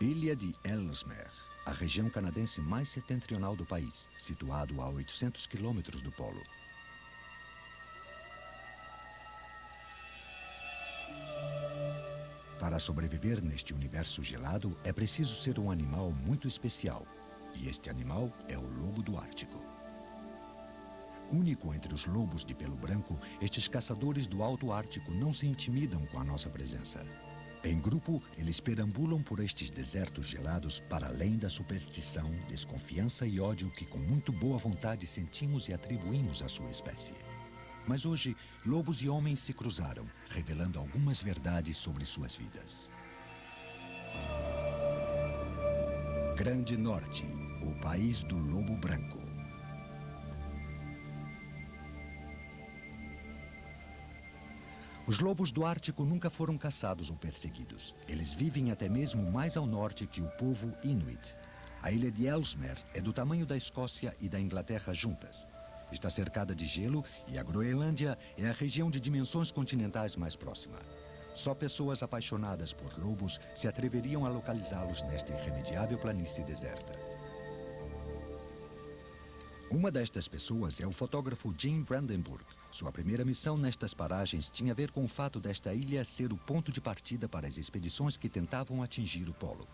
Ilha de Ellesmere, a região canadense mais setentrional do país, situado a 800 quilômetros do polo. Para sobreviver neste universo gelado, é preciso ser um animal muito especial. E este animal é o lobo do Ártico. Único entre os lobos de pelo branco, estes caçadores do Alto Ártico não se intimidam com a nossa presença. Em grupo, eles perambulam por estes desertos gelados para além da superstição, desconfiança e ódio que com muito boa vontade sentimos e atribuímos à sua espécie. Mas hoje, lobos e homens se cruzaram, revelando algumas verdades sobre suas vidas. Grande Norte, o país do lobo branco. Os lobos do Ártico nunca foram caçados ou perseguidos. Eles vivem até mesmo mais ao norte que o povo Inuit. A ilha de Ellesmere é do tamanho da Escócia e da Inglaterra juntas. Está cercada de gelo e a Groenlândia é a região de dimensões continentais mais próxima. Só pessoas apaixonadas por lobos se atreveriam a localizá-los nesta irremediável planície deserta. Uma destas pessoas é o fotógrafo Jim Brandenburg. Sua primeira missão nestas paragens tinha a ver com o fato desta ilha ser o ponto de partida para as expedições que tentavam atingir o polo.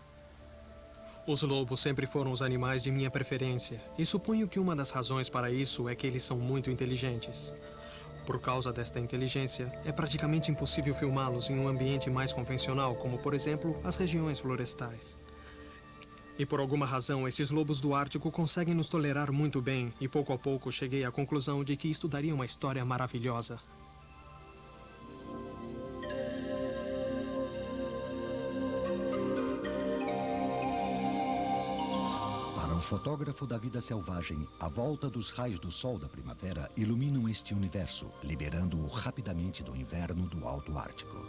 Os lobos sempre foram os animais de minha preferência, e suponho que uma das razões para isso é que eles são muito inteligentes. Por causa desta inteligência, é praticamente impossível filmá-los em um ambiente mais convencional, como, por exemplo, as regiões florestais. E por alguma razão, esses lobos do Ártico conseguem nos tolerar muito bem, e pouco a pouco cheguei à conclusão de que isto daria uma história maravilhosa. Para o fotógrafo da vida selvagem, a volta dos raios do sol da primavera iluminam este universo, liberando-o rapidamente do inverno do Alto Ártico.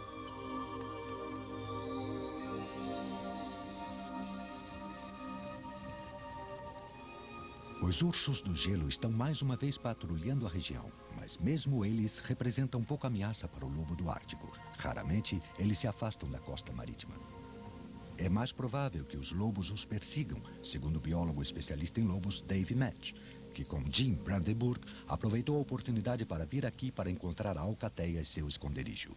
Os ursos do gelo estão mais uma vez patrulhando a região, mas mesmo eles representam pouca ameaça para o lobo do Ártico. Raramente, eles se afastam da costa marítima. É mais provável que os lobos os persigam, segundo o biólogo especialista em lobos Dave Match, que com Jim Brandenburg aproveitou a oportunidade para vir aqui para encontrar a alcateia e seu esconderijo.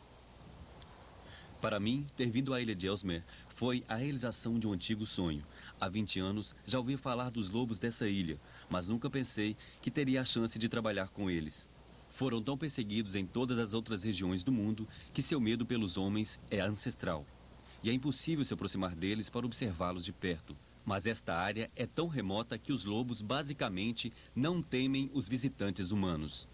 Para mim, ter vindo à ilha de Ellesmere foi a realização de um antigo sonho. Há 20 anos, já ouvi falar dos lobos dessa ilha, mas nunca pensei que teria a chance de trabalhar com eles. Foram tão perseguidos em todas as outras regiões do mundo que seu medo pelos homens é ancestral. E é impossível se aproximar deles para observá-los de perto. Mas esta área é tão remota que os lobos basicamente não temem os visitantes humanos.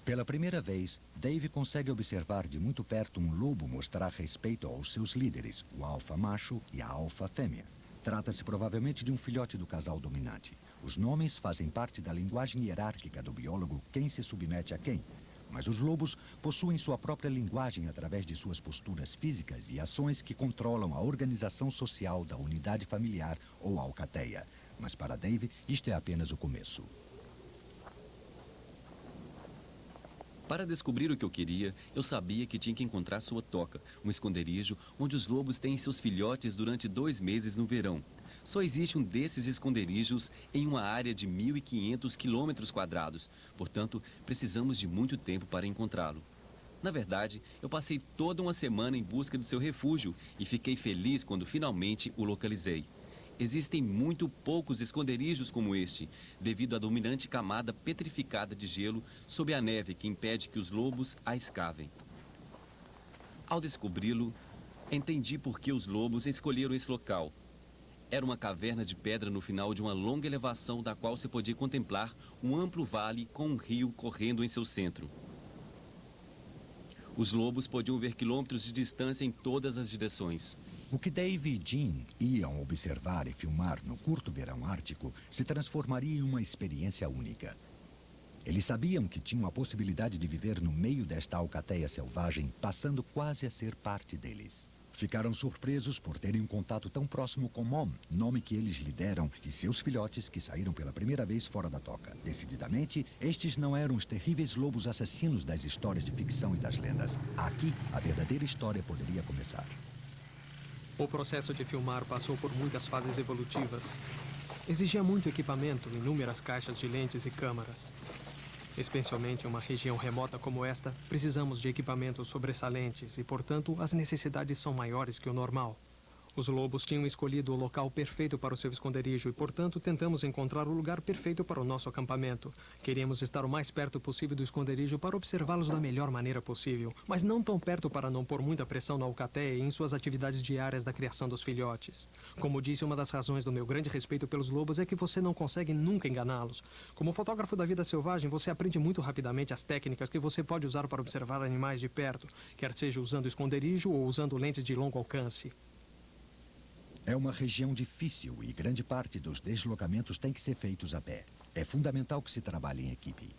Pela primeira vez, Dave consegue observar de muito perto um lobo mostrar respeito aos seus líderes, o alfa macho e a alfa fêmea. Trata-se provavelmente de um filhote do casal dominante. Os nomes fazem parte da linguagem hierárquica do biólogo quem se submete a quem. Mas os lobos possuem sua própria linguagem através de suas posturas físicas e ações que controlam a organização social da unidade familiar ou alcateia. Mas para Dave, isto é apenas o começo. Para descobrir o que eu queria, eu sabia que tinha que encontrar sua toca, um esconderijo onde os lobos têm seus filhotes durante 2 meses no verão. Só existe um desses esconderijos em uma área de 1.500 km², portanto, precisamos de muito tempo para encontrá-lo. Na verdade, eu passei toda uma semana em busca do seu refúgio e fiquei feliz quando finalmente o localizei. Existem muito poucos esconderijos como este, devido à dominante camada petrificada de gelo sob a neve que impede que os lobos a escavem. Ao descobri-lo, entendi por que os lobos escolheram esse local. Era uma caverna de pedra no final de uma longa elevação da qual se podia contemplar um amplo vale com um rio correndo em seu centro. Os lobos podiam ver quilômetros de distância em todas as direções. O que Dave e Jim iam observar e filmar no curto verão ártico se transformaria em uma experiência única. Eles sabiam que tinham a possibilidade de viver no meio desta alcateia selvagem, passando quase a ser parte deles. Ficaram surpresos por terem um contato tão próximo com Mom, nome que eles lhe deram, e seus filhotes que saíram pela primeira vez fora da toca. Decididamente, estes não eram os terríveis lobos assassinos das histórias de ficção e das lendas. Aqui, a verdadeira história poderia começar. O processo de filmar passou por muitas fases evolutivas. Exigia muito equipamento, inúmeras caixas de lentes e câmaras. Especialmente em uma região remota como esta, precisamos de equipamentos sobressalentes e, portanto, as necessidades são maiores que o normal. Os lobos tinham escolhido o local perfeito para o seu esconderijo e, portanto, tentamos encontrar o lugar perfeito para o nosso acampamento. Queríamos estar o mais perto possível do esconderijo para observá-los da melhor maneira possível, mas não tão perto para não pôr muita pressão na alcateia e em suas atividades diárias da criação dos filhotes. Como disse, uma das razões do meu grande respeito pelos lobos é que você não consegue nunca enganá-los. Como fotógrafo da vida selvagem, você aprende muito rapidamente as técnicas que você pode usar para observar animais de perto, quer seja usando esconderijo ou usando lentes de longo alcance. É uma região difícil e grande parte dos deslocamentos tem que ser feitos a pé. É fundamental que se trabalhe em equipe.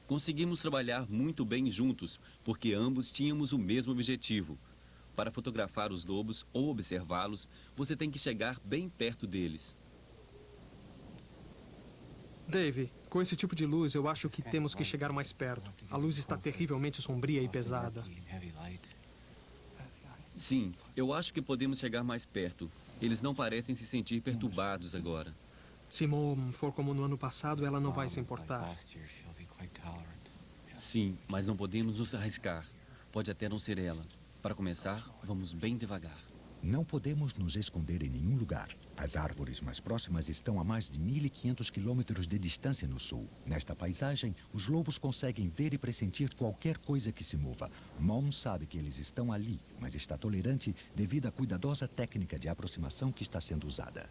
Conseguimos trabalhar muito bem juntos, porque ambos tínhamos o mesmo objetivo. Para fotografar os lobos ou observá-los, você tem que chegar bem perto deles. Dave, com esse tipo de luz, eu acho que temos que chegar mais perto. A luz está terrivelmente sombria e pesada. Sim, eu acho que podemos chegar mais perto. Eles não parecem se sentir perturbados agora. Se Mo for como no ano passado, ela não vai se importar. Sim, mas não podemos nos arriscar. Pode até não ser ela. Para começar, vamos bem devagar. Não podemos nos esconder em nenhum lugar. As árvores mais próximas estão a mais de 1.500 quilômetros de distância no sul. Nesta paisagem, os lobos conseguem ver e pressentir qualquer coisa que se mova. Mom sabe que eles estão ali, mas está tolerante devido à cuidadosa técnica de aproximação que está sendo usada.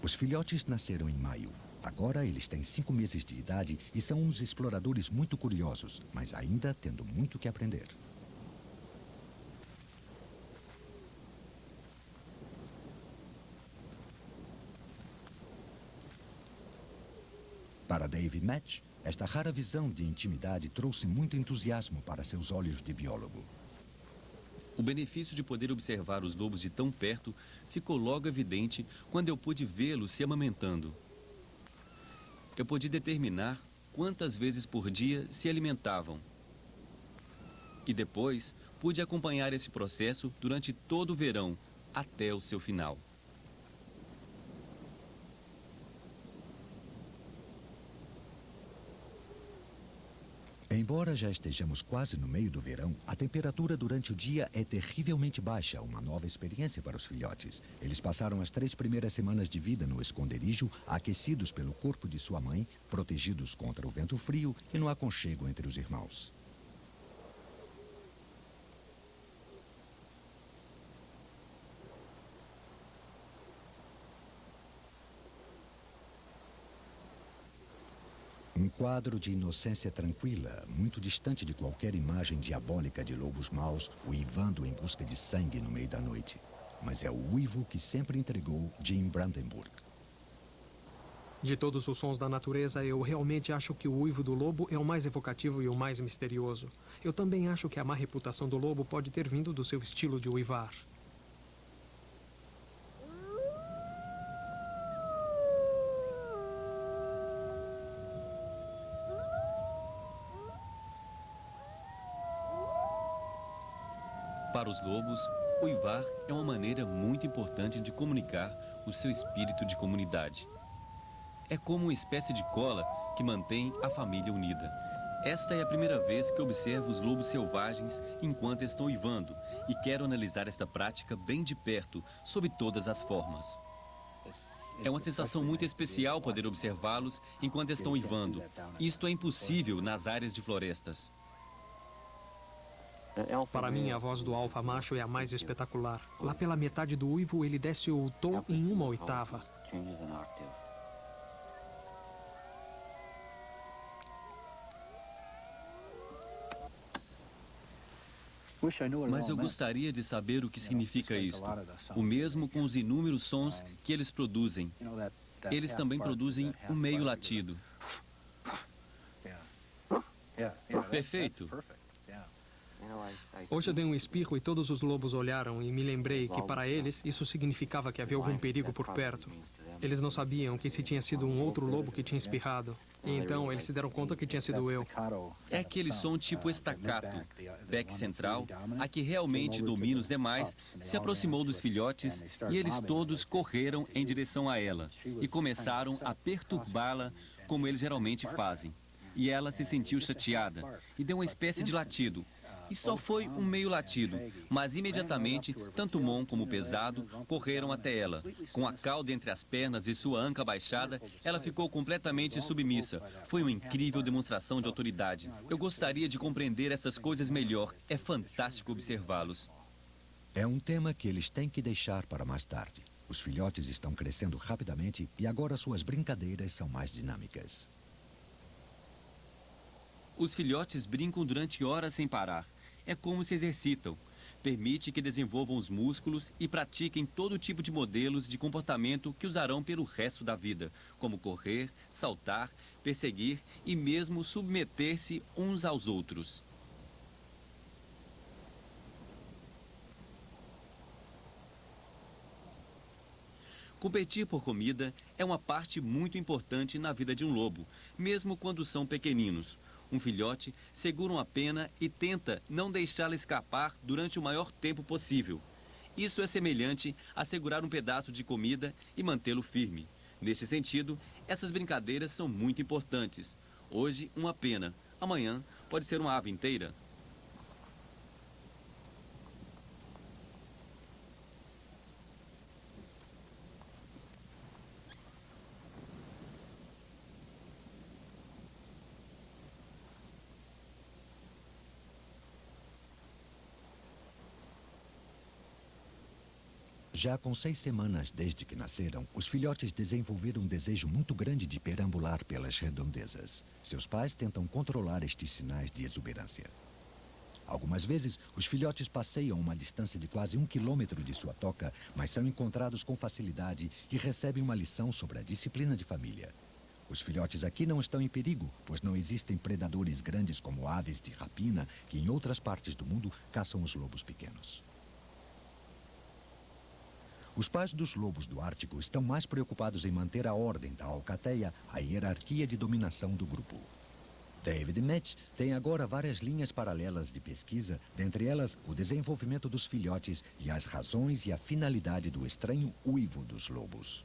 Os filhotes nasceram em maio. Agora eles têm 5 meses de idade e são uns exploradores muito curiosos, mas ainda tendo muito que aprender. Para Dave Match, esta rara visão de intimidade trouxe muito entusiasmo para seus olhos de biólogo. O benefício de poder observar os lobos de tão perto ficou logo evidente quando eu pude vê-los se amamentando. Eu pude determinar quantas vezes por dia se alimentavam. E depois, pude acompanhar esse processo durante todo o verão, até o seu final. Embora já estejamos quase no meio do verão, a temperatura durante o dia é terrivelmente baixa, uma nova experiência para os filhotes. Eles passaram as 3 primeiras semanas de vida no esconderijo, aquecidos pelo corpo de sua mãe, protegidos contra o vento frio e no aconchego entre os irmãos. Um quadro de inocência tranquila, muito distante de qualquer imagem diabólica de lobos maus uivando em busca de sangue no meio da noite. Mas é o uivo que sempre entregou Jim Brandenburg. De todos os sons da natureza, eu realmente acho que o uivo do lobo é o mais evocativo e o mais misterioso. Eu também acho que a má reputação do lobo pode ter vindo do seu estilo de uivar. Para os lobos, uivar é uma maneira muito importante de comunicar o seu espírito de comunidade. É como uma espécie de cola que mantém a família unida. Esta é a primeira vez que observo os lobos selvagens enquanto estão uivando e quero analisar esta prática bem de perto, sob todas as formas. É uma sensação muito especial poder observá-los enquanto estão uivando. Isto é impossível nas áreas de florestas. Para mim, a voz do alfa macho é a mais espetacular. Lá pela metade do uivo, ele desce o tom em 1/8. Mas eu gostaria de saber o que significa isto. O mesmo com os inúmeros sons que eles produzem. Eles também produzem um meio latido. Perfeito. Hoje eu dei um espirro e todos os lobos olharam e me lembrei que para eles isso significava que havia algum perigo por perto. Eles não sabiam que se tinha sido um outro lobo que tinha espirrado. E então eles se deram conta que tinha sido eu. É aquele som tipo estacato. Beck Central, a que realmente domina os demais, se aproximou dos filhotes e eles todos correram em direção a ela e começaram a perturbá-la como eles geralmente fazem. E ela se sentiu chateada e deu uma espécie de latido. E só foi um meio latido, mas imediatamente, tanto Mon como o Pesado correram até ela. Com a cauda entre as pernas e sua anca baixada, ela ficou completamente submissa. Foi uma incrível demonstração de autoridade. Eu gostaria de compreender essas coisas melhor. É fantástico observá-los. É um tema que eles têm que deixar para mais tarde. Os filhotes estão crescendo rapidamente e agora suas brincadeiras são mais dinâmicas. Os filhotes brincam durante horas sem parar. É como se exercitam. Permite que desenvolvam os músculos e pratiquem todo tipo de modelos de comportamento que usarão pelo resto da vida, como correr, saltar, perseguir e mesmo submeter-se uns aos outros. Competir por comida é uma parte muito importante na vida de um lobo, mesmo quando são pequeninos. Um filhote segura uma pena e tenta não deixá-la escapar durante o maior tempo possível. Isso é semelhante a segurar um pedaço de comida e mantê-lo firme. Neste sentido, essas brincadeiras são muito importantes. Hoje, uma pena. Amanhã, pode ser uma ave inteira. Já com 6 semanas desde que nasceram, os filhotes desenvolveram um desejo muito grande de perambular pelas redondezas. Seus pais tentam controlar estes sinais de exuberância. Algumas vezes, os filhotes passeiam uma distância de quase 1 quilômetro de sua toca, mas são encontrados com facilidade e recebem uma lição sobre a disciplina de família. Os filhotes aqui não estão em perigo, pois não existem predadores grandes como aves de rapina, que em outras partes do mundo caçam os lobos pequenos. Os pais dos lobos do Ártico estão mais preocupados em manter a ordem da alcateia, a hierarquia de dominação do grupo. David e Matt têm agora várias linhas paralelas de pesquisa, dentre elas o desenvolvimento dos filhotes e as razões e a finalidade do estranho uivo dos lobos.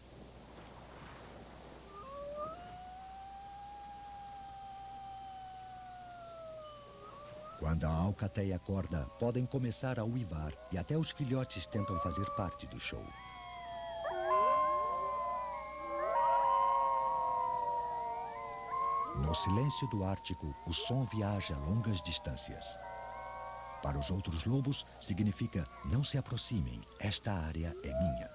Quando a alcateia acorda, podem começar a uivar e até os filhotes tentam fazer parte do show. No silêncio do Ártico, o som viaja a longas distâncias. Para os outros lobos, significa não se aproximem, esta área é minha.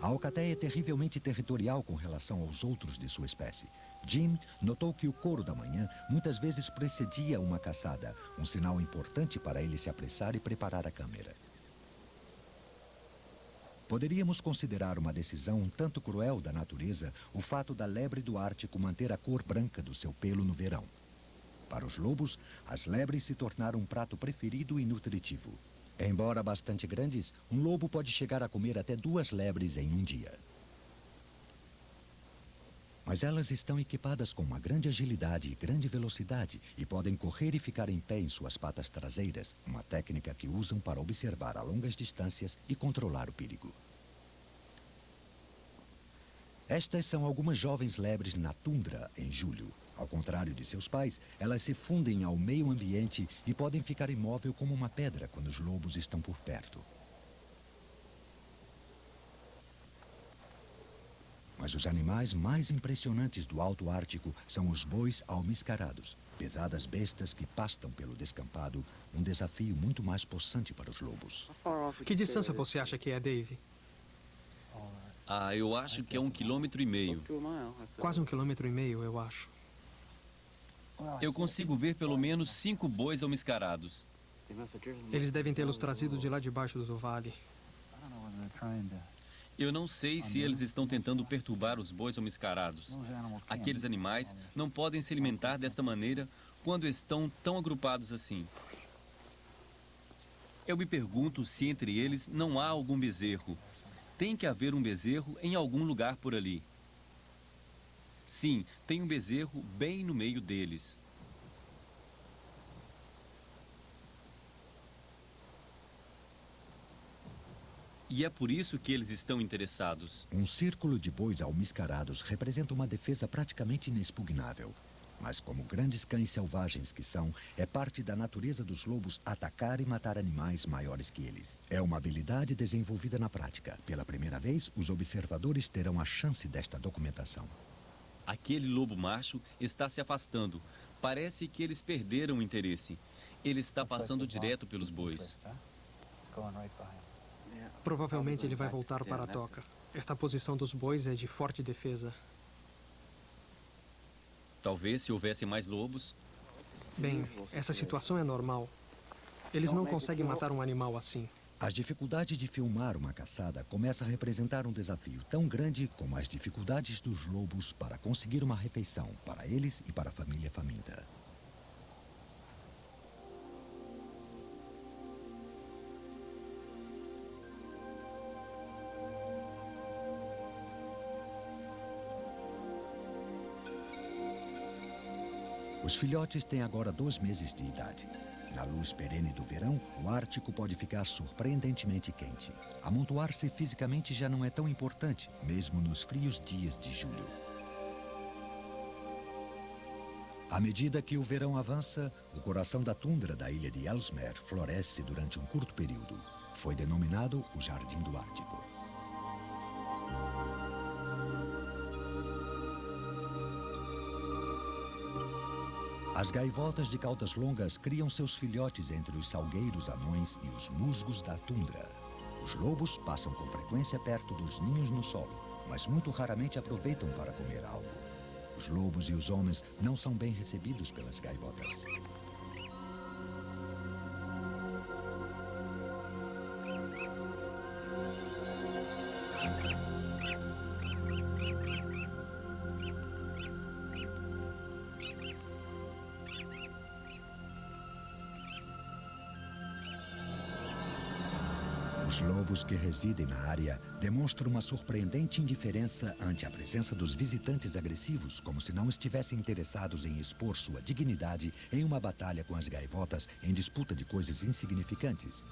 A alcateia é terrivelmente territorial com relação aos outros de sua espécie. Jim notou que o coro da manhã muitas vezes precedia uma caçada, um sinal importante para ele se apressar e preparar a câmera. Poderíamos considerar uma decisão um tanto cruel da natureza o fato da lebre do Ártico manter a cor branca do seu pelo no verão. Para os lobos, as lebres se tornaram um prato preferido e nutritivo. Embora bastante grandes, um lobo pode chegar a comer até 2 lebres em um dia. Mas elas estão equipadas com uma grande agilidade e grande velocidade e podem correr e ficar em pé em suas patas traseiras, uma técnica que usam para observar a longas distâncias e controlar o perigo. Estas são algumas jovens lebres na tundra em julho. Ao contrário de seus pais, elas se fundem ao meio ambiente e podem ficar imóvel como uma pedra quando os lobos estão por perto. Mas os animais mais impressionantes do Alto Ártico são os bois almiscarados, pesadas bestas que pastam pelo descampado, um desafio muito mais possante para os lobos. Que distância você acha que é, Dave? Eu acho que é 1,5 km. Quase 1,5 km, eu acho. Eu consigo ver pelo menos 5 bois almiscarados. Eles devem tê-los trazido de lá de baixo do vale. Eu não sei se eles estão tentando perturbar os bois almiscarados. Aqueles animais não podem se alimentar desta maneira quando estão tão agrupados assim. Eu me pergunto se entre eles não há algum bezerro. Tem que haver um bezerro em algum lugar por ali. Sim, tem um bezerro bem no meio deles. E é por isso que eles estão interessados. Um círculo de bois almiscarados representa uma defesa praticamente inexpugnável. Mas como grandes cães selvagens que são, é parte da natureza dos lobos atacar e matar animais maiores que eles. É uma habilidade desenvolvida na prática. Pela primeira vez, os observadores terão a chance desta documentação. Aquele lobo macho está se afastando. Parece que eles perderam o interesse. Ele está passando direto pelos bois. Provavelmente ele vai voltar para a toca. Esta posição dos bois é de forte defesa. Talvez se houvesse mais lobos. Bem, essa situação é normal. Eles não conseguem matar um animal assim. As dificuldades de filmar uma caçada começam a representar um desafio tão grande como as dificuldades dos lobos para conseguir uma refeição para eles e para a família faminta. Os filhotes têm agora 2 meses de idade. Na luz perene do verão, o Ártico pode ficar surpreendentemente quente. Amontoar-se fisicamente já não é tão importante, mesmo nos frios dias de julho. À medida que o verão avança, o coração da tundra da ilha de Ellesmere floresce durante um curto período. Foi denominado o Jardim do Ártico. As gaivotas de caudas longas criam seus filhotes entre os salgueiros anões e os musgos da tundra. Os lobos passam com frequência perto dos ninhos no solo, mas muito raramente aproveitam para comer algo. Os lobos e os homens não são bem recebidos pelas gaivotas. Os lobos que residem na área demonstram uma surpreendente indiferença ante a presença dos visitantes agressivos, como se não estivessem interessados em expor sua dignidade em uma batalha com as gaivotas em disputa de coisas insignificantes.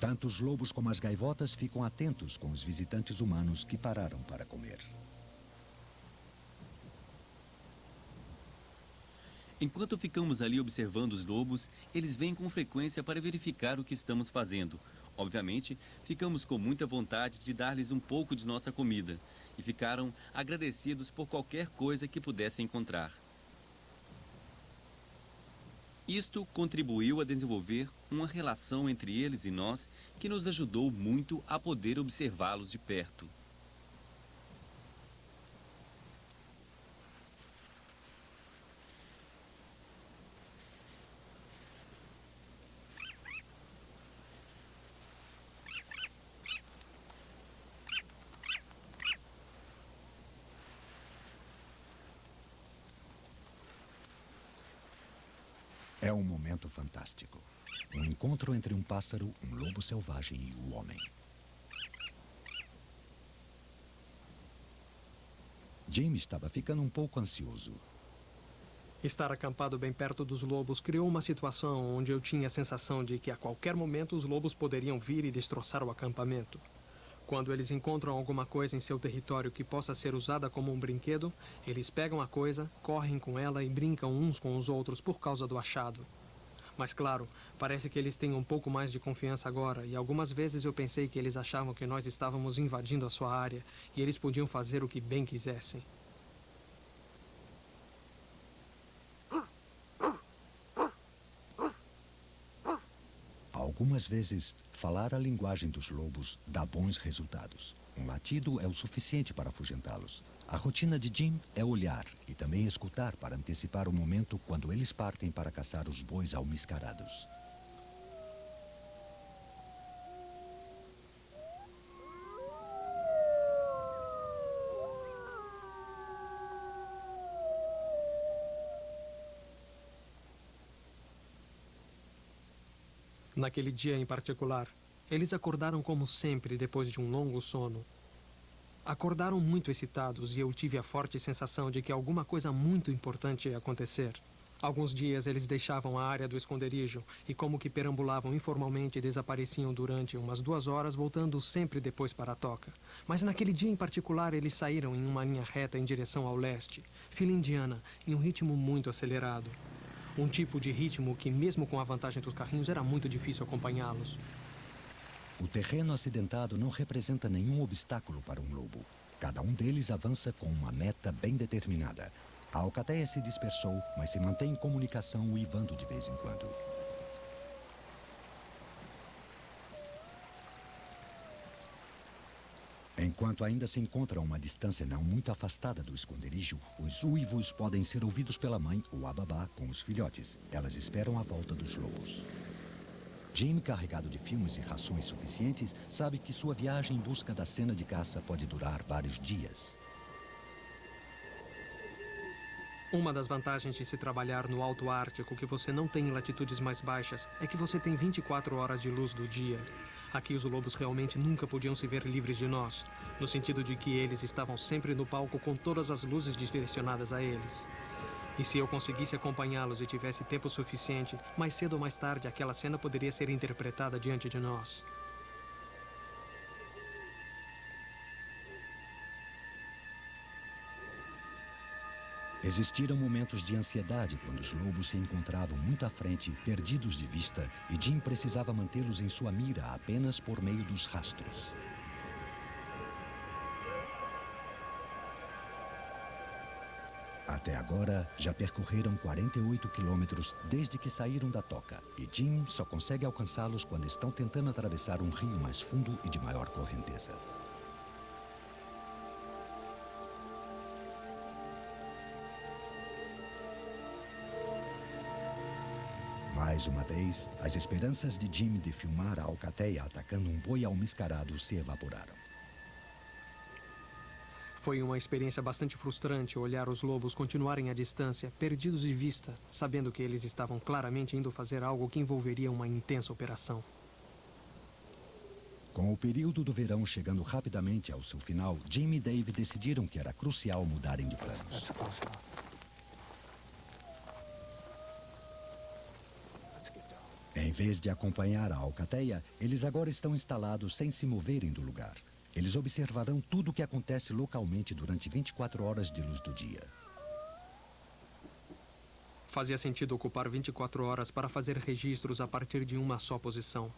Tanto os lobos como as gaivotas ficam atentos com os visitantes humanos que pararam para comer. Enquanto ficamos ali observando os lobos, eles vêm com frequência para verificar o que estamos fazendo. Obviamente, ficamos com muita vontade de dar-lhes um pouco de nossa comida e ficaram agradecidos por qualquer coisa que pudessem encontrar. Isto contribuiu a desenvolver uma relação entre eles e nós que nos ajudou muito a poder observá-los de perto. É um momento fantástico. Um encontro entre um pássaro, um lobo selvagem e o homem. Jim estava ficando um pouco ansioso. Estar acampado bem perto dos lobos criou uma situação onde eu tinha a sensação de que a qualquer momento os lobos poderiam vir e destroçar o acampamento. Quando eles encontram alguma coisa em seu território que possa ser usada como um brinquedo, eles pegam a coisa, correm com ela e brincam uns com os outros por causa do achado. Mas claro, parece que eles têm um pouco mais de confiança agora, e algumas vezes eu pensei que eles achavam que nós estávamos invadindo a sua área e eles podiam fazer o que bem quisessem. Algumas vezes, falar a linguagem dos lobos dá bons resultados. Um latido é o suficiente para afugentá-los. A rotina de Jim é olhar e também escutar para antecipar o momento quando eles partem para caçar os bois almiscarados. Naquele dia em particular, Eles acordaram como sempre depois de um longo sono. Acordaram muito excitados e eu tive a forte sensação de que alguma coisa muito importante ia acontecer. Alguns dias eles deixavam a área do esconderijo e, como que perambulavam informalmente, desapareciam durante umas 2 horas, voltando sempre depois para a toca. Mas naquele dia em particular, eles saíram em uma linha reta em direção ao leste, fila indiana, em um ritmo muito acelerado. Um tipo de ritmo que, mesmo com a vantagem dos carrinhos, era muito difícil acompanhá-los. O terreno acidentado não representa nenhum obstáculo para um lobo. Cada um deles avança com uma meta bem determinada. A alcateia se dispersou, mas se mantém em comunicação, uivando de vez em quando. Enquanto ainda se encontram a uma distância não muito afastada do esconderijo, os uivos podem ser ouvidos pela mãe ou a babá com os filhotes. Elas esperam a volta dos lobos. Jim, carregado de filmes e rações suficientes, sabe que sua viagem em busca da cena de caça pode durar vários dias. Uma das vantagens de se trabalhar no Alto Ártico que você não tem em latitudes mais baixas é que você tem 24 horas de luz do dia. Aqui os lobos realmente nunca podiam se ver livres de nós, no sentido de que eles estavam sempre no palco com todas as luzes direcionadas a eles. E se eu conseguisse acompanhá-los e tivesse tempo suficiente, mais cedo ou mais tarde aquela cena poderia ser interpretada diante de nós. Existiram momentos de ansiedade quando os lobos se encontravam muito à frente, perdidos de vista, e Jim precisava mantê-los em sua mira apenas por meio dos rastros. Até agora, já percorreram 48 quilômetros desde que saíram da toca, e Jim só consegue alcançá-los quando estão tentando atravessar um rio mais fundo e de maior correnteza. Mais uma vez, as esperanças de Jim de filmar a alcateia atacando um boi almiscarado se evaporaram. Foi uma experiência bastante frustrante olhar os lobos continuarem à distância, perdidos de vista, sabendo que eles estavam claramente indo fazer algo que envolveria uma intensa operação. Com o período do verão chegando rapidamente ao seu final, Jim e Dave decidiram que era crucial mudarem de planos. Em vez de acompanhar a alcateia, eles agora estão instalados sem se moverem do lugar. Eles observarão tudo o que acontece localmente durante 24 horas de luz do dia. Fazia sentido ocupar 24 horas para fazer registros a partir de uma só posição.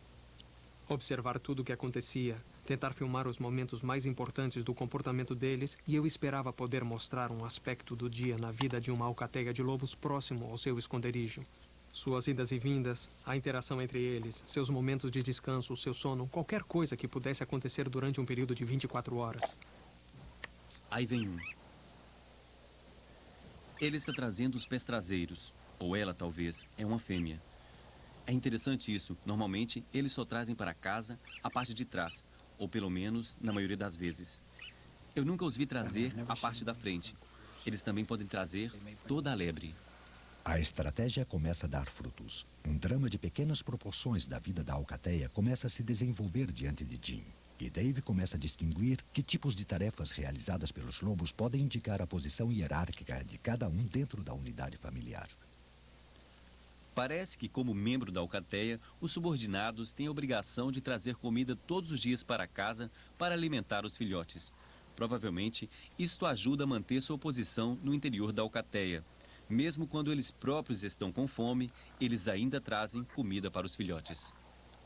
Observar tudo o que acontecia, tentar filmar os momentos mais importantes do comportamento deles, e eu esperava poder mostrar um aspecto do dia na vida de uma alcateia de lobos próximo ao seu esconderijo. Suas idas e vindas, a interação entre eles, seus momentos de descanso, seu sono, qualquer coisa que pudesse acontecer durante um período de 24 horas. Aí vem um. Ele está trazendo os pés traseiros. Ou ela, talvez, é uma fêmea. É interessante isso. Normalmente, eles só trazem para casa a parte de trás. Ou pelo menos, na maioria das vezes. Eu nunca os vi trazer a parte da frente. Eles também podem trazer toda a lebre. A estratégia começa a dar frutos. Um drama de pequenas proporções da vida da alcateia começa a se desenvolver diante de Jim. E Dave começa a distinguir que tipos de tarefas realizadas pelos lobos podem indicar a posição hierárquica de cada um dentro da unidade familiar. Parece que, como membro da alcateia, os subordinados têm a obrigação de trazer comida todos os dias para casa para alimentar os filhotes. Provavelmente, isto ajuda a manter sua posição no interior da alcateia. Mesmo quando eles próprios estão com fome, eles ainda trazem comida para os filhotes.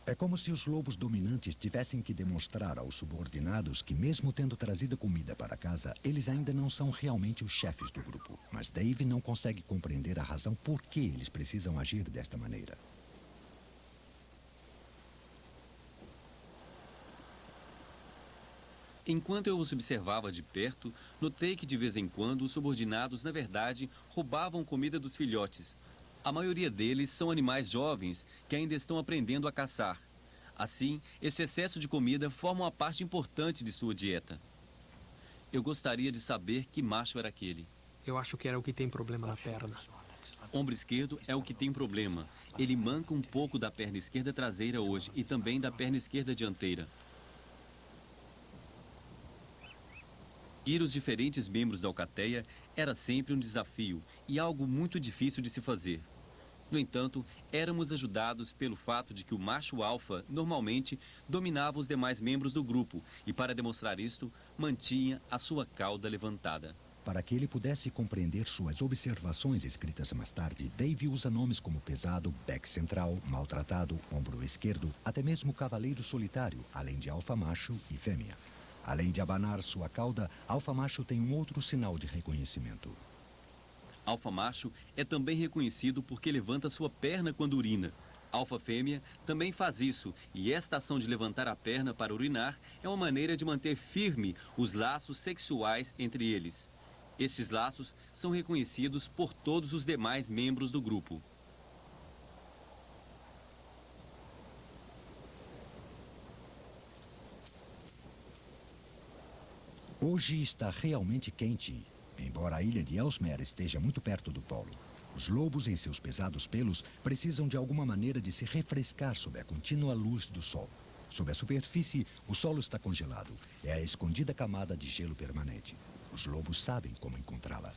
É como se os lobos dominantes tivessem que demonstrar aos subordinados que, mesmo tendo trazido comida para casa, eles ainda não são realmente os chefes do grupo. Mas Dave não consegue compreender a razão por que eles precisam agir desta maneira. Enquanto eu os observava de perto, notei que de vez em quando os subordinados, na verdade, roubavam comida dos filhotes. A maioria deles são animais jovens que ainda estão aprendendo a caçar. Assim, esse excesso de comida forma uma parte importante de sua dieta. Eu gostaria de saber que macho era aquele. Eu acho que era o que tem problema na perna. Ombro esquerdo é o que tem problema. Ele manca um pouco da perna esquerda traseira hoje e também da perna esquerda dianteira. Seguir os diferentes membros da alcateia era sempre um desafio e algo muito difícil de se fazer. No entanto, éramos ajudados pelo fato de que o macho alfa normalmente dominava os demais membros do grupo e, para demonstrar isto, mantinha a sua cauda levantada. Para que ele pudesse compreender suas observações escritas mais tarde, Dave usa nomes como pesado, beck central, maltratado, ombro esquerdo, até mesmo cavaleiro solitário, além de alfa macho e fêmea. Além de abanar sua cauda, alfa macho tem um outro sinal de reconhecimento. Alfa macho é também reconhecido porque levanta sua perna quando urina. Alfa fêmea também faz isso, e esta ação de levantar a perna para urinar é uma maneira de manter firme os laços sexuais entre eles. Estes laços são reconhecidos por todos os demais membros do grupo. Hoje está realmente quente, embora a ilha de Ellesmere esteja muito perto do polo. Os lobos, em seus pesados pelos, precisam de alguma maneira de se refrescar sob a contínua luz do sol. Sob a superfície, o solo está congelado. É a escondida camada de gelo permanente. Os lobos sabem como encontrá-la.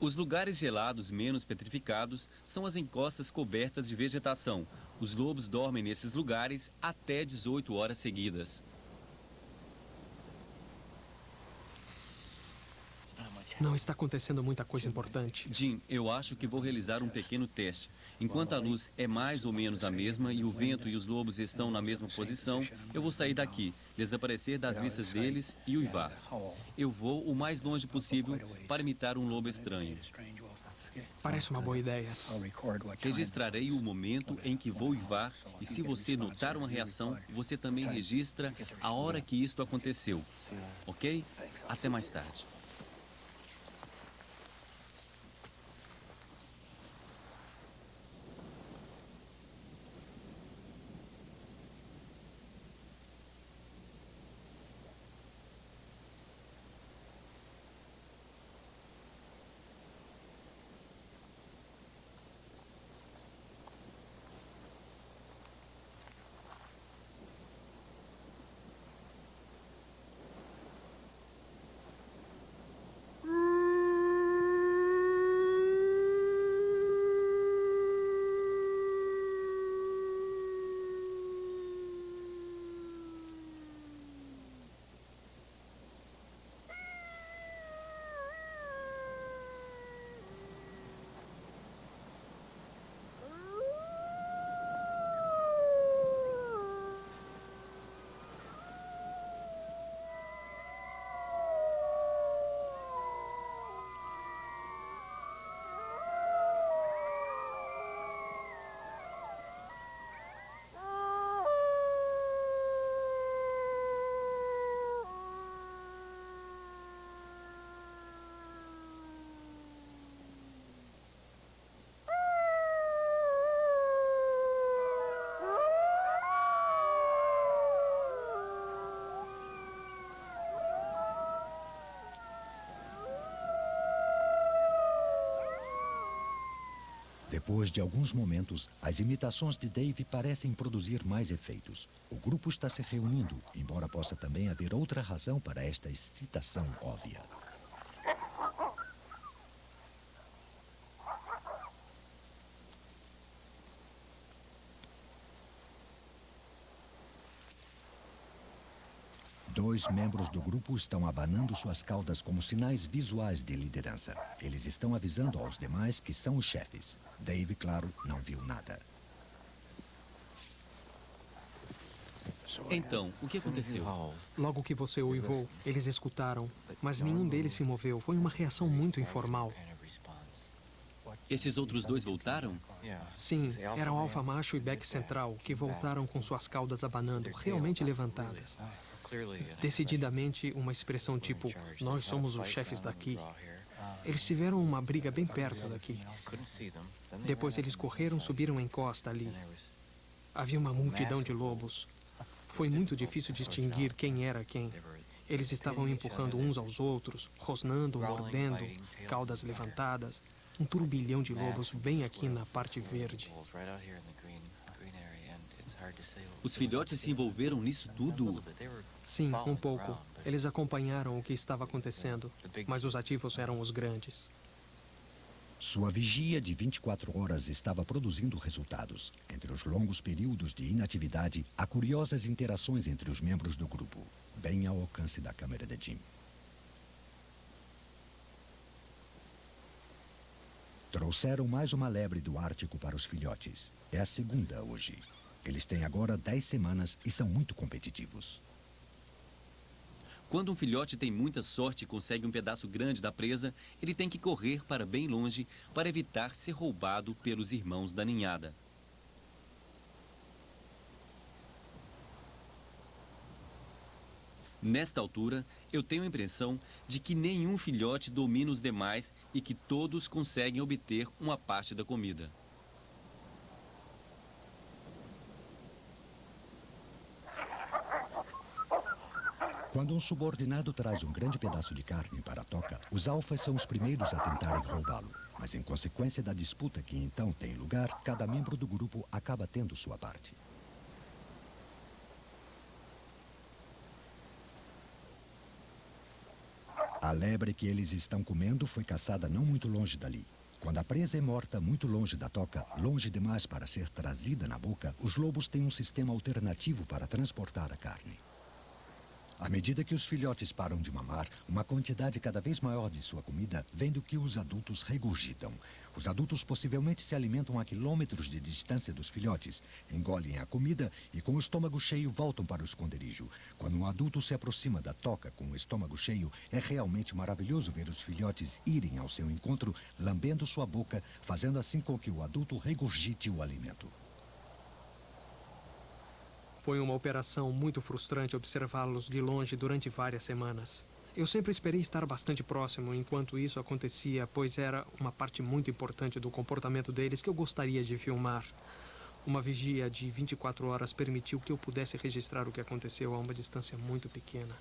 Os lugares gelados menos petrificados são as encostas cobertas de vegetação. Os lobos dormem nesses lugares até 18 horas seguidas. Não está acontecendo muita coisa importante. Jim, eu acho que vou realizar um pequeno teste. Enquanto a luz é mais ou menos a mesma e o vento e os lobos estão na mesma posição, eu vou sair daqui, desaparecer das vistas deles e uivar. Eu vou o mais longe possível para imitar um lobo estranho. Parece uma boa ideia. Registrarei o momento em que vou uivar e, se você notar uma reação, você também registra a hora que isto aconteceu. Ok? Até mais tarde. Depois de alguns momentos, as imitações de Dave parecem produzir mais efeitos. O grupo está se reunindo, embora possa também haver outra razão para esta excitação óbvia. Dois membros do grupo estão abanando suas caudas como sinais visuais de liderança. Eles estão avisando aos demais que são os chefes. Dave, claro, não viu nada. Então, o que aconteceu? Logo que você uivou, eles escutaram, mas nenhum deles se moveu. Foi uma reação muito informal. Esses outros dois voltaram? Sim, eram alfa macho e beck central, que voltaram com suas caudas abanando, realmente levantadas. Decididamente uma expressão tipo, nós somos os chefes daqui. Eles tiveram uma briga bem perto daqui. Depois eles correram, subiram a encosta ali. Havia uma multidão de lobos. Foi muito difícil distinguir quem era quem. Eles estavam empurrando uns aos outros, rosnando, mordendo, caudas levantadas. Um turbilhão de lobos bem aqui na parte verde. Os filhotes se envolveram nisso tudo? Sim, um pouco. Eles acompanharam o que estava acontecendo, mas os ativos eram os grandes. Sua vigia de 24 horas estava produzindo resultados. Entre os longos períodos de inatividade, há curiosas interações entre os membros do grupo, bem ao alcance da câmera de Jim. Trouxeram mais uma lebre do Ártico para os filhotes. É a segunda hoje. Eles têm agora 10 semanas e são muito competitivos. Quando um filhote tem muita sorte e consegue um pedaço grande da presa, ele tem que correr para bem longe para evitar ser roubado pelos irmãos da ninhada. Nesta altura, eu tenho a impressão de que nenhum filhote domina os demais e que todos conseguem obter uma parte da comida. Quando um subordinado traz um grande pedaço de carne para a toca, os alfas são os primeiros a tentarem roubá-lo. Mas em consequência da disputa que então tem lugar, cada membro do grupo acaba tendo sua parte. A lebre que eles estão comendo foi caçada não muito longe dali. Quando a presa é morta muito longe da toca, longe demais para ser trazida na boca, os lobos têm um sistema alternativo para transportar a carne. À medida que os filhotes param de mamar, uma quantidade cada vez maior de sua comida vem do que os adultos regurgitam. Os adultos possivelmente se alimentam a quilômetros de distância dos filhotes, engolem a comida e com o estômago cheio voltam para o esconderijo. Quando um adulto se aproxima da toca com o estômago cheio, é realmente maravilhoso ver os filhotes irem ao seu encontro, lambendo sua boca, fazendo assim com que o adulto regurgite o alimento. Foi uma operação muito frustrante observá-los de longe durante várias semanas. Eu sempre esperei estar bastante próximo enquanto isso acontecia, pois era uma parte muito importante do comportamento deles que eu gostaria de filmar. Uma vigia de 24 horas permitiu que eu pudesse registrar o que aconteceu a uma distância muito pequena.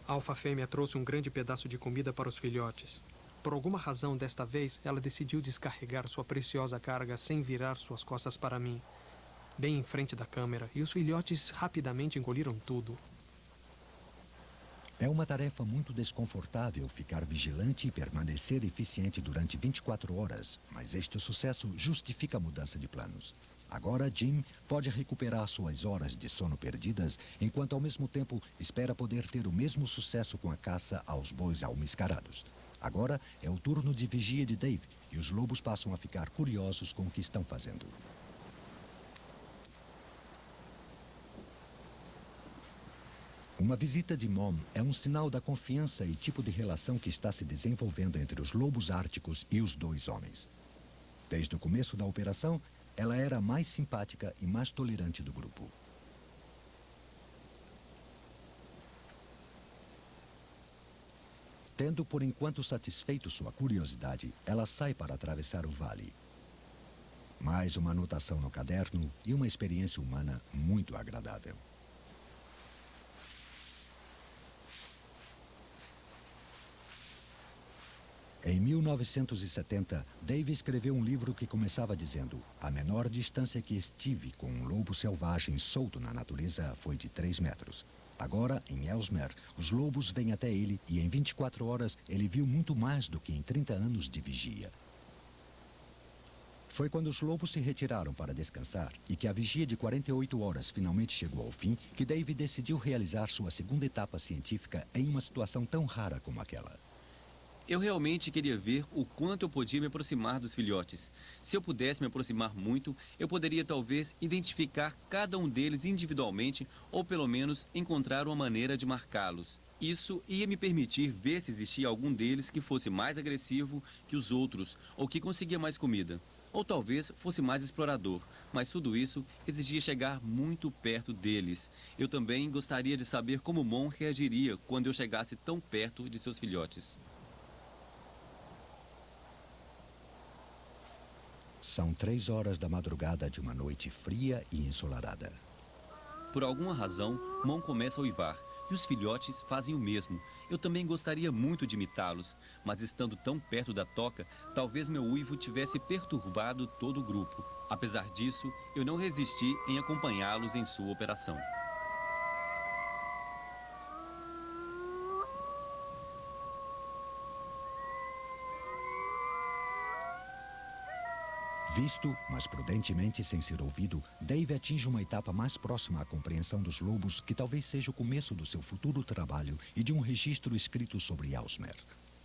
A alfa fêmea trouxe um grande pedaço de comida para os filhotes. Por alguma razão, desta vez, ela decidiu descarregar sua preciosa carga sem virar suas costas para mim, bem em frente da câmera, e os filhotes rapidamente engoliram tudo. É uma tarefa muito desconfortável ficar vigilante e permanecer eficiente durante 24 horas, mas este sucesso justifica a mudança de planos. Agora, Jim pode recuperar suas horas de sono perdidas, enquanto ao mesmo tempo espera poder ter o mesmo sucesso com a caça aos bois almiscarados. Agora é o turno de vigia de Dave e os lobos passam a ficar curiosos com o que estão fazendo. Uma visita de Mom é um sinal da confiança e tipo de relação que está se desenvolvendo entre os lobos árticos e os dois homens. Desde o começo da operação, ela era a mais simpática e mais tolerante do grupo. Tendo por enquanto satisfeito sua curiosidade, ela sai para atravessar o vale. Mais uma anotação no caderno e uma experiência humana muito agradável. Em 1970, Dave escreveu um livro que começava dizendo: a menor distância que estive com um lobo selvagem solto na natureza foi de 3 metros. Agora, em Ellesmere, os lobos vêm até ele e em 24 horas ele viu muito mais do que em 30 anos de vigia. Foi quando os lobos se retiraram para descansar e que a vigia de 48 horas finalmente chegou ao fim que Dave decidiu realizar sua segunda etapa científica em uma situação tão rara como aquela. Eu realmente queria ver o quanto eu podia me aproximar dos filhotes. Se eu pudesse me aproximar muito, eu poderia talvez identificar cada um deles individualmente ou pelo menos encontrar uma maneira de marcá-los. Isso ia me permitir ver se existia algum deles que fosse mais agressivo que os outros ou que conseguia mais comida. Ou talvez fosse mais explorador, mas tudo isso exigia chegar muito perto deles. Eu também gostaria de saber como Mom reagiria quando eu chegasse tão perto de seus filhotes. São 3 horas da madrugada de uma noite fria e ensolarada. Por alguma razão, Mon começa a uivar e os filhotes fazem o mesmo. Eu também gostaria muito de imitá-los, mas estando tão perto da toca, talvez meu uivo tivesse perturbado todo o grupo. Apesar disso, eu não resisti em acompanhá-los em sua operação. Visto, mas prudentemente sem ser ouvido, Dave atinge uma etapa mais próxima à compreensão dos lobos, que talvez seja o começo do seu futuro trabalho e de um registro escrito sobre Ellesmere.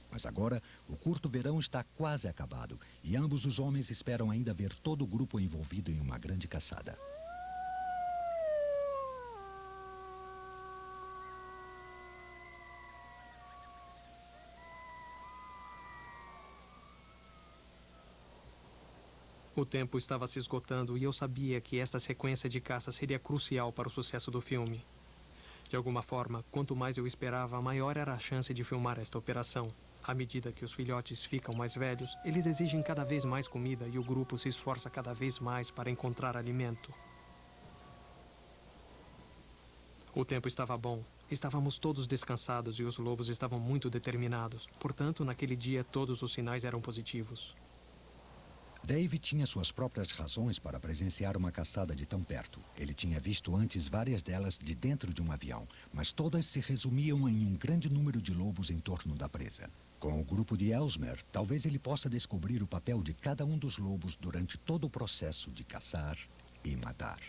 Mas agora, o curto verão está quase acabado e ambos os homens esperam ainda ver todo o grupo envolvido em uma grande caçada. O tempo estava se esgotando e eu sabia que esta sequência de caça seria crucial para o sucesso do filme. De alguma forma, quanto mais eu esperava, maior era a chance de filmar esta operação. À medida que os filhotes ficam mais velhos, eles exigem cada vez mais comida e o grupo se esforça cada vez mais para encontrar alimento. O tempo estava bom. Estávamos todos descansados e os lobos estavam muito determinados. Portanto, naquele dia, todos os sinais eram positivos. Dave tinha suas próprias razões para presenciar uma caçada de tão perto. Ele tinha visto antes várias delas de dentro de um avião, mas todas se resumiam em um grande número de lobos em torno da presa. Com o grupo de Ellesmere, talvez ele possa descobrir o papel de cada um dos lobos durante todo o processo de caçar e matar.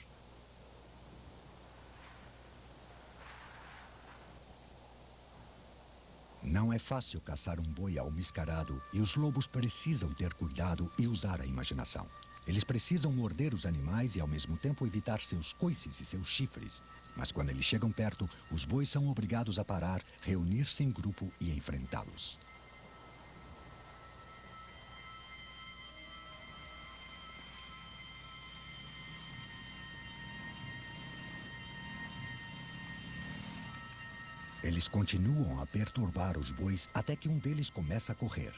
Não é fácil caçar um boi almiscarado e os lobos precisam ter cuidado e usar a imaginação. Eles precisam morder os animais e ao mesmo tempo evitar seus coices e seus chifres. Mas quando eles chegam perto, os bois são obrigados a parar, reunir-se em grupo e enfrentá-los. Eles continuam a perturbar os bois até que um deles começa a correr.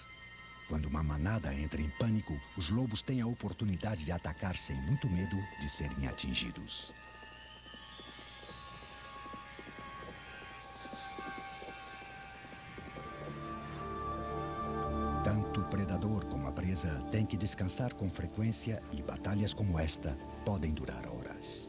Quando uma manada entra em pânico, os lobos têm a oportunidade de atacar sem muito medo de serem atingidos. Tanto o predador como a presa têm que descansar com frequência e batalhas como esta podem durar horas.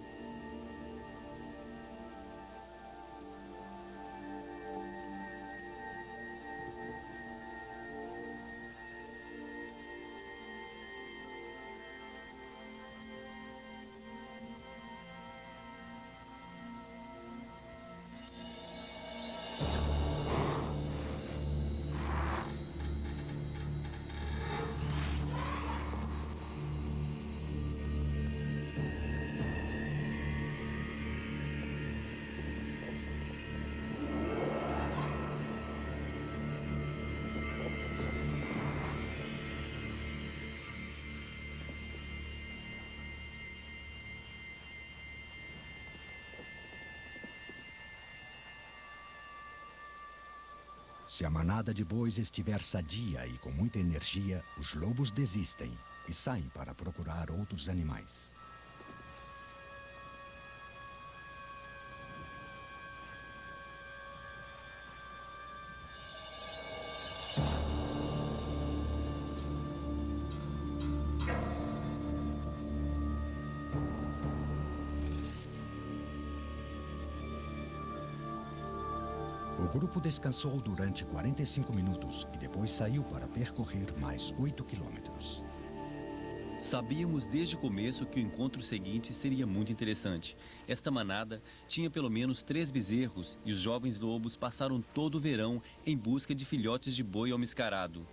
Se a manada de bois estiver sadia e com muita energia, os lobos desistem e saem para procurar outros animais. O grupo descansou durante 45 minutos e depois saiu para percorrer mais 8 quilômetros. Sabíamos desde o começo que o encontro seguinte seria muito interessante. Esta manada tinha pelo menos 3 bezerros e os jovens lobos passaram todo o verão em busca de filhotes de boi almiscarado.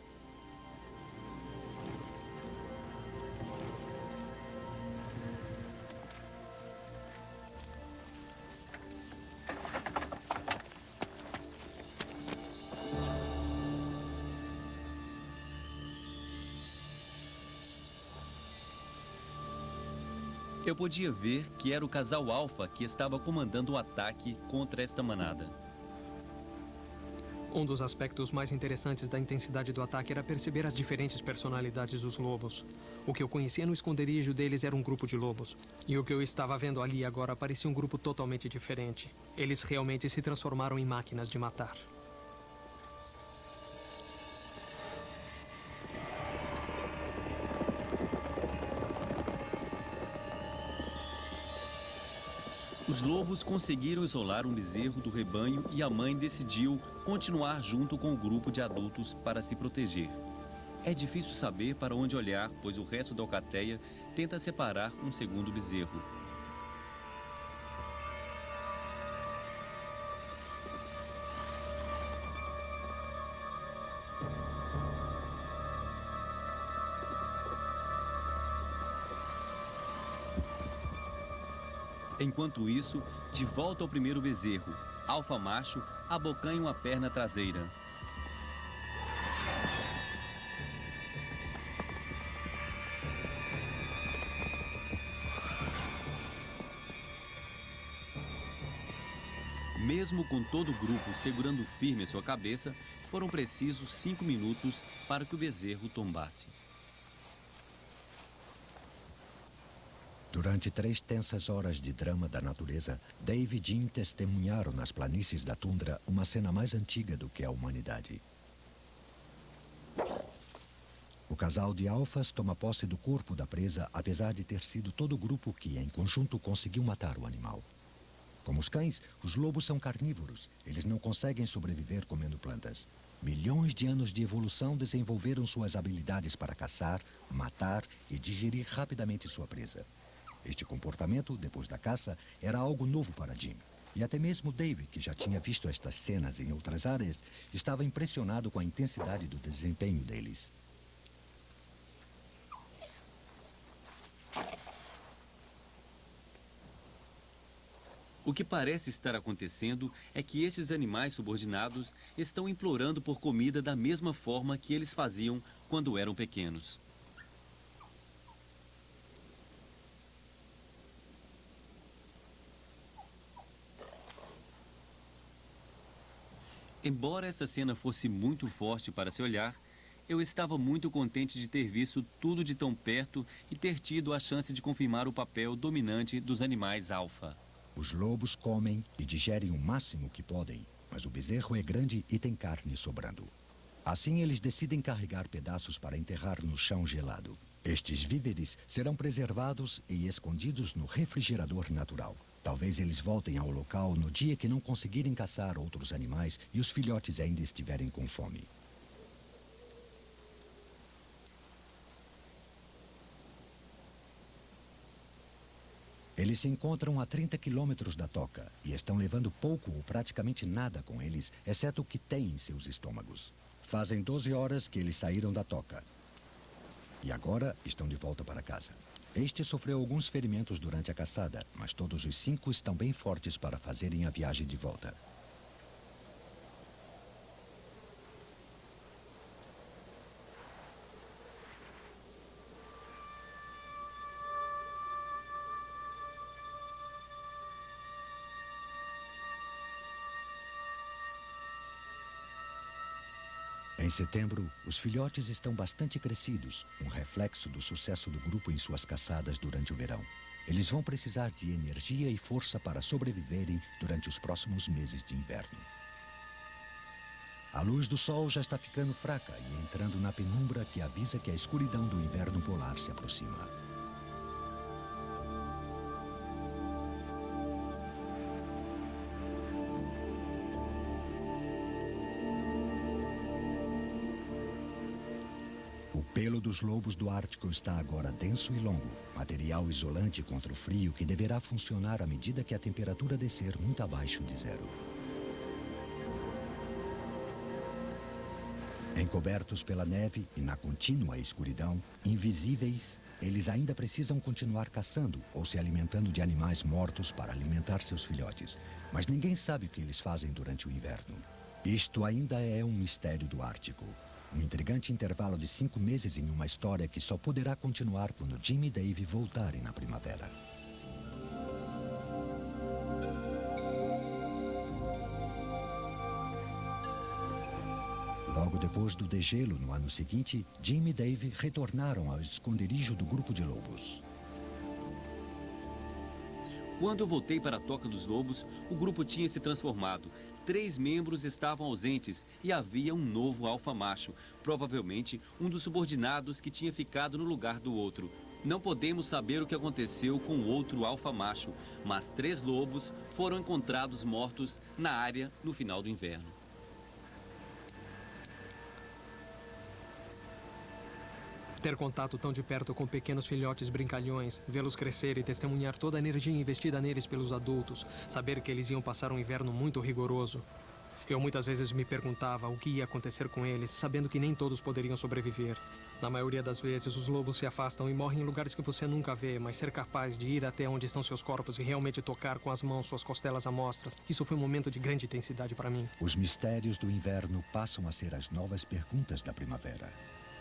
Eu podia ver que era o casal alfa que estava comandando o ataque contra esta manada. Um dos aspectos mais interessantes da intensidade do ataque era perceber as diferentes personalidades dos lobos. O que eu conhecia no esconderijo deles era um grupo de lobos. E o que eu estava vendo ali agora parecia um grupo totalmente diferente. Eles realmente se transformaram em máquinas de matar. Os lobos conseguiram isolar um bezerro do rebanho e a mãe decidiu continuar junto com o grupo de adultos para se proteger. É difícil saber para onde olhar, pois o resto da alcateia tenta separar um segundo bezerro. Enquanto isso, de volta ao primeiro bezerro, alfa macho abocanha uma perna traseira. Mesmo com todo o grupo segurando firme a sua cabeça, foram precisos 5 minutos para que o bezerro tombasse. Durante 3 tensas horas de drama da natureza, Dave e Jim testemunharam nas planícies da tundra uma cena mais antiga do que a humanidade. O casal de alfas toma posse do corpo da presa, apesar de ter sido todo o grupo que, em conjunto, conseguiu matar o animal. Como os cães, os lobos são carnívoros. Eles não conseguem sobreviver comendo plantas. Milhões de anos de evolução desenvolveram suas habilidades para caçar, matar e digerir rapidamente sua presa. Este comportamento, depois da caça, era algo novo para Jim. E até mesmo Dave, que já tinha visto estas cenas em outras áreas, estava impressionado com a intensidade do desempenho deles. O que parece estar acontecendo é que estes animais subordinados estão implorando por comida da mesma forma que eles faziam quando eram pequenos. Embora essa cena fosse muito forte para se olhar, eu estava muito contente de ter visto tudo de tão perto e ter tido a chance de confirmar o papel dominante dos animais alfa. Os lobos comem e digerem o máximo que podem, mas o bezerro é grande e tem carne sobrando. Assim, eles decidem carregar pedaços para enterrar no chão gelado. Estes víveres serão preservados e escondidos no refrigerador natural. Talvez eles voltem ao local no dia que não conseguirem caçar outros animais e os filhotes ainda estiverem com fome. Eles se encontram a 30 quilômetros da toca e estão levando pouco ou praticamente nada com eles, exceto o que têm em seus estômagos. Fazem 12 horas que eles saíram da toca e agora estão de volta para casa. Este sofreu alguns ferimentos durante a caçada, mas todos os 5 estão bem fortes para fazerem a viagem de volta. Em setembro, os filhotes estão bastante crescidos, um reflexo do sucesso do grupo em suas caçadas durante o verão. Eles vão precisar de energia e força para sobreviverem durante os próximos meses de inverno. A luz do sol já está ficando fraca e entrando na penumbra que avisa que a escuridão do inverno polar se aproxima. O pelo dos lobos do Ártico está agora denso e longo, material isolante contra o frio que deverá funcionar à medida que a temperatura descer muito abaixo de zero. Encobertos pela neve e na contínua escuridão, invisíveis, eles ainda precisam continuar caçando ou se alimentando de animais mortos para alimentar seus filhotes. Mas ninguém sabe o que eles fazem durante o inverno. Isto ainda é um mistério do Ártico. Um intrigante intervalo de 5 meses em uma história que só poderá continuar quando Jim e Dave voltarem na primavera. Depois do degelo no ano seguinte, Jim e Dave retornaram ao esconderijo do grupo de lobos. Quando eu voltei para a Toca dos Lobos, o grupo tinha se transformado. 3 membros estavam ausentes e havia um novo alfa-macho, provavelmente um dos subordinados que tinha ficado no lugar do outro. Não podemos saber o que aconteceu com o outro alfa-macho, mas 3 lobos foram encontrados mortos na área no final do inverno. Ter contato tão de perto com pequenos filhotes brincalhões, vê-los crescer e testemunhar toda a energia investida neles pelos adultos, saber que eles iam passar um inverno muito rigoroso. Eu muitas vezes me perguntava o que ia acontecer com eles, sabendo que nem todos poderiam sobreviver. Na maioria das vezes, os lobos se afastam e morrem em lugares que você nunca vê, mas ser capaz de ir até onde estão seus corpos e realmente tocar com as mãos suas costelas à mostras, isso foi um momento de grande intensidade para mim. Os mistérios do inverno passam a ser as novas perguntas da primavera.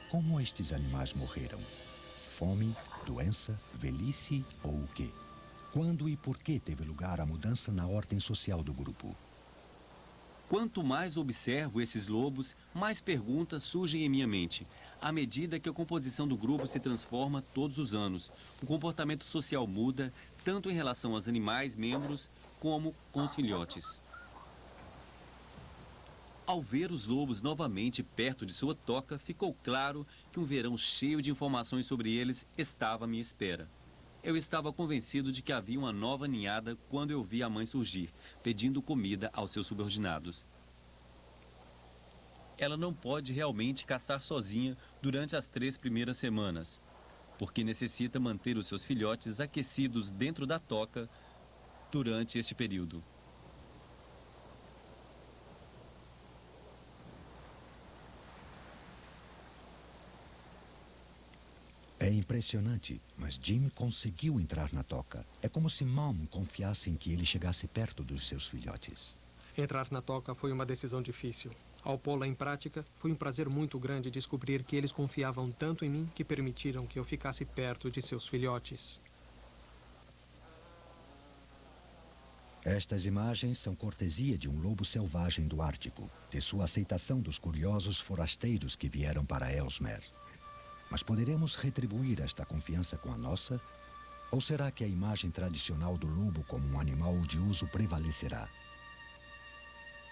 Como estes animais morreram? Fome, doença, velhice ou o quê? Quando e por que teve lugar a mudança na ordem social do grupo? Quanto mais observo esses lobos, mais perguntas surgem em minha mente. À medida que a composição do grupo se transforma todos os anos, o comportamento social muda, tanto em relação aos animais membros, como com os filhotes. Ao ver os lobos novamente perto de sua toca, ficou claro que um verão cheio de informações sobre eles estava à minha espera. Eu estava convencido de que havia uma nova ninhada quando eu vi a mãe surgir, pedindo comida aos seus subordinados. Ela não pode realmente caçar sozinha durante as 3 primeiras semanas, porque necessita manter os seus filhotes aquecidos dentro da toca durante este período. É impressionante, mas Jim conseguiu entrar na toca. É como se Mom confiasse em que ele chegasse perto dos seus filhotes. Entrar na toca foi uma decisão difícil. Ao pô-la em prática, foi um prazer muito grande descobrir que eles confiavam tanto em mim que permitiram que eu ficasse perto de seus filhotes. Estas imagens são cortesia de um lobo selvagem do Ártico, de sua aceitação dos curiosos forasteiros que vieram para Ellesmere. Mas poderemos retribuir esta confiança com a nossa? Ou será que a imagem tradicional do lobo como um animal de uso prevalecerá?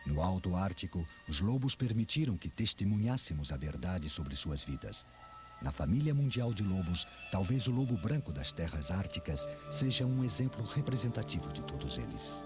No Alto Ártico, os lobos permitiram que testemunhássemos a verdade sobre suas vidas. Na família mundial de lobos, talvez o lobo branco das terras árticas seja um exemplo representativo de todos eles.